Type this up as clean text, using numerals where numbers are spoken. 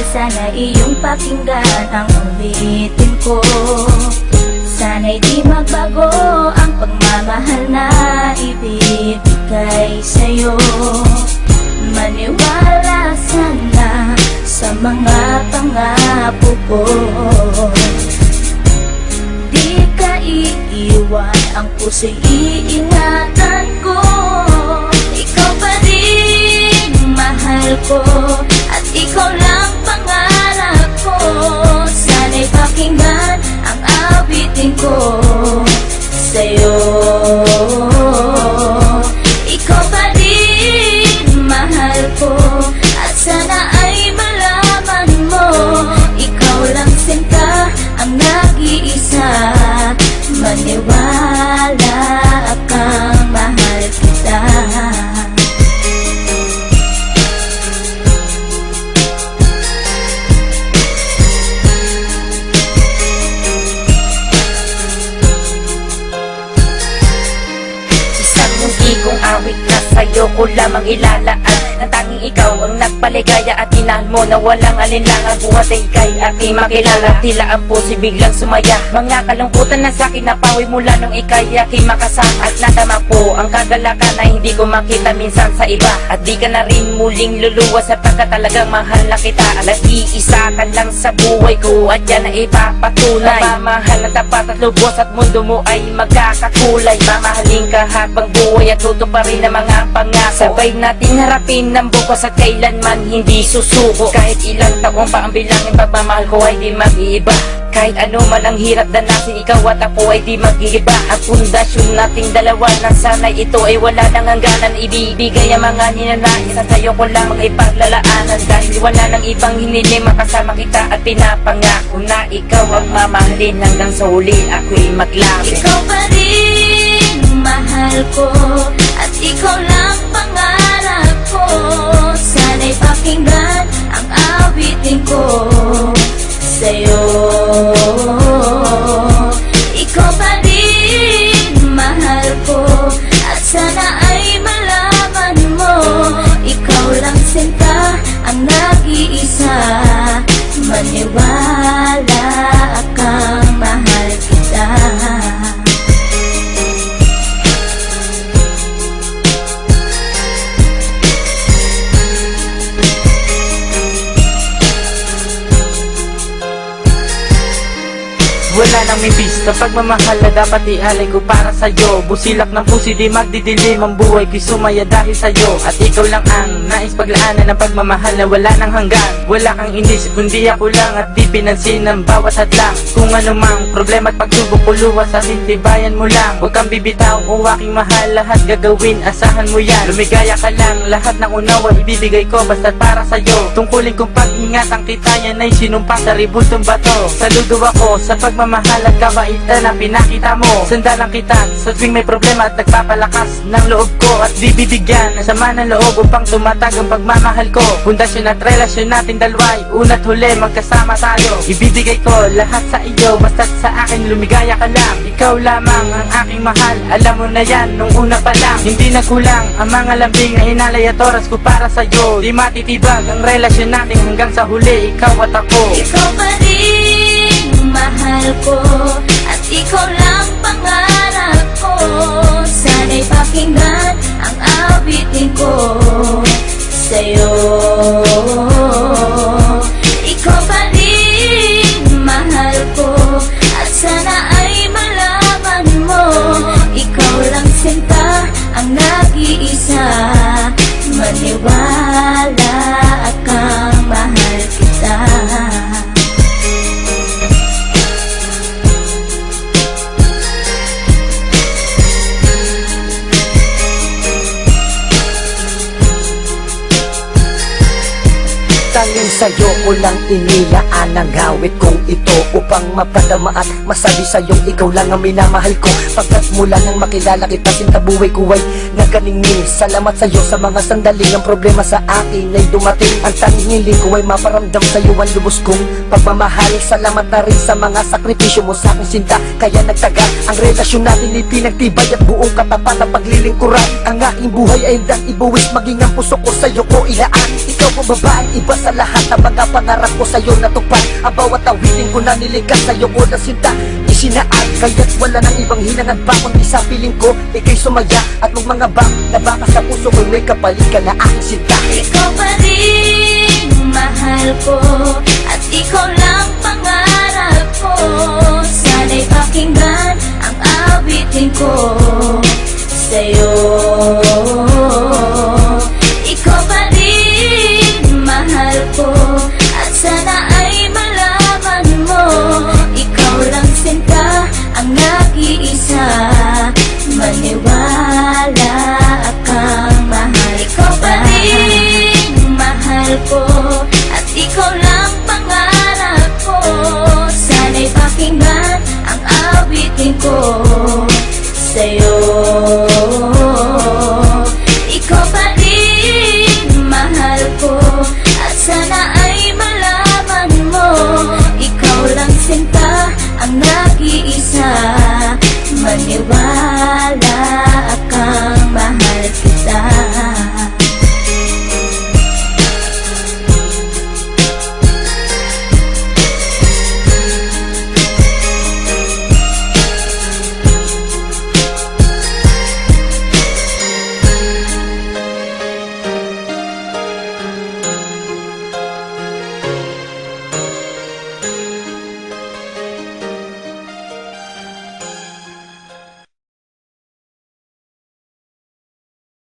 Sana iyong pakinggan ang ulitin ko. Sana'y di magbago ang pagmamahal na ibibigay sa'yo. Maniwala sana sa mga pangako ko. Di ka iiwan, ang puso'y iingatan ko. Ikaw pa rin mahal ko, at ikaw lang pangarap ko. Sana'y pakinggan ang awitin ko sa'yo. Ikaw pa rin mahal ko, at sana ay malaman mo, ikaw lang sinta ang nag-iisa. Maniwala kang mahal kita. Kung awit na sa'yo ko lamang ilalaan, nang tanging ikaw ang nagpaligaya at inahan mo na walang alinlangan. Buhat ay ika'y aking makilala, tila ang puso'y biglang sumaya. Mga kalungkutan na sa'kin napawi mula nung ika'y aking makasama. At nadama po ang kagalakan na hindi ko makita minsan sa iba. At di ka na rin muling luluwas sapagkat talagang mahal na kita. At iisa ka lang sa buhay ko, at yan ay ipapatunay. Mamahal na tapat at lubos at mundo mo ay magkakakulay. Mamahalin ka habang buhay at tuto pa rin ang mga pangako. Sabay natin harapin ng bukas at kailanman hindi susuko. Kahit ilang taong pa ang bilangin, pagmamahal ko ay di mag-iiba. Kahit ano man ang hirap danasin, ikaw at ako ay di mag-iiba. Ang pundasyon nating dalawa na sana'y ito ay wala nang hangganan. Ibibigay ang mga ninanais at sa'yo ko lang ipaglalaanan. Dahil wala nang ibang hiniling, makasama kita at pinapangako na ikaw ang mamahalin hanggang sa huli ako'y maglaki. Ikaw pa rin mahal ko, at ikaw lang pangarap ko. Sana'y pakinggan ang awitin ko sa'yo. Ikaw pa rin mahal ko, at sana ay malaman mo, ikaw lang sinta ang nag-iisa. Maniwala kang mahal kita. Wala nang mibis na pagmamahal na dapat ialay ko para sa'yo. Busilak ng puso di magdidilim ang buhay ko'y sumaya dahil sa'yo. At ikaw lang ang nais paglaanan ng pagmamahal na wala nang hanggan. Wala kang inisip kundi ako lang, at di pinansin ang bawat hadlang. Kung anumang problema at pagsubok ko luwas at intibayan mo lang. Huwag kang bibitaw o aking mahal, lahat gagawin asahan mo yan. Lumigaya ka lang, lahat ng unawa ibibigay ko basta't para sa'yo. Tungkulin kong pag-ingatan kita, yan ay sinumpa sa ribultong bato. Saludo ako sa pagmamahal at kabaitan na pinakita mo. Sandalang kita sa tuwing may problema at nagpapalakas ng loob ko. At bibigyan ng sama ng loob upang tumatag ang pagmamahal ko. Pundasyon at relasyon natin dalawa'y una't huli magkasama tayo. Ibibigay ko lahat sa iyo basta't sa akin lumigaya ka lang. Ikaw lamang ang aking mahal, alam mo na yan nung una pa lang. Hindi nagkulang ang mga lambing na inalay at oras ko para sa'yo. Di matitibag ang relasyon natin hanggang sa huli, ikaw at ako. Ikaw pa rin mahal ko, at ikaw lang pangarap ko. Sana'y pakinggan ang awitin ko sa'yo. Ikaw pa rin mahal ko, at sana ay malaman mo, ikaw lang sinta ang nag-iisa. Maniwala kang mahal kita. Tanging sa'yo ko lang inilaan ang awit kong ito, upang mapadama at masabi sa'yong ikaw lang ang minamahal ko. Pagkat mula nang makilala kita, sinta buhay ko ay naganingning. Salamat sa'yo sa mga sandaling ang problema sa akin ay dumating. Ang tanging hiling ko ay maparamdam sa'yo ang lubos kong pagmamahal. Salamat na rin sa mga sakripisyo mo sa aking sinta, kaya nagtagal ang relasyon natin ay pinagtibay at buong katapat na paglilingkuran. Ang aking buhay ay hindang ibuwis, maging ang puso ko sa'yo ko ilaan. Ikaw ang babaeng iba sa lahat ng mga pangarap ko sa'yo natupad. Ang bawat awitin ko na nilikas sa'yo ko na sinta isinaan, kaya't wala nang ibang hinangad pa kundi sa piling ko ikay sumaya at magmangabang na baka sa puso ko may kapalit ka na aking sinta. Ikaw pa rin mahal ko at ikaw lang pangarap ko. Sana'y pakinggan ang awitin ko sa'yo.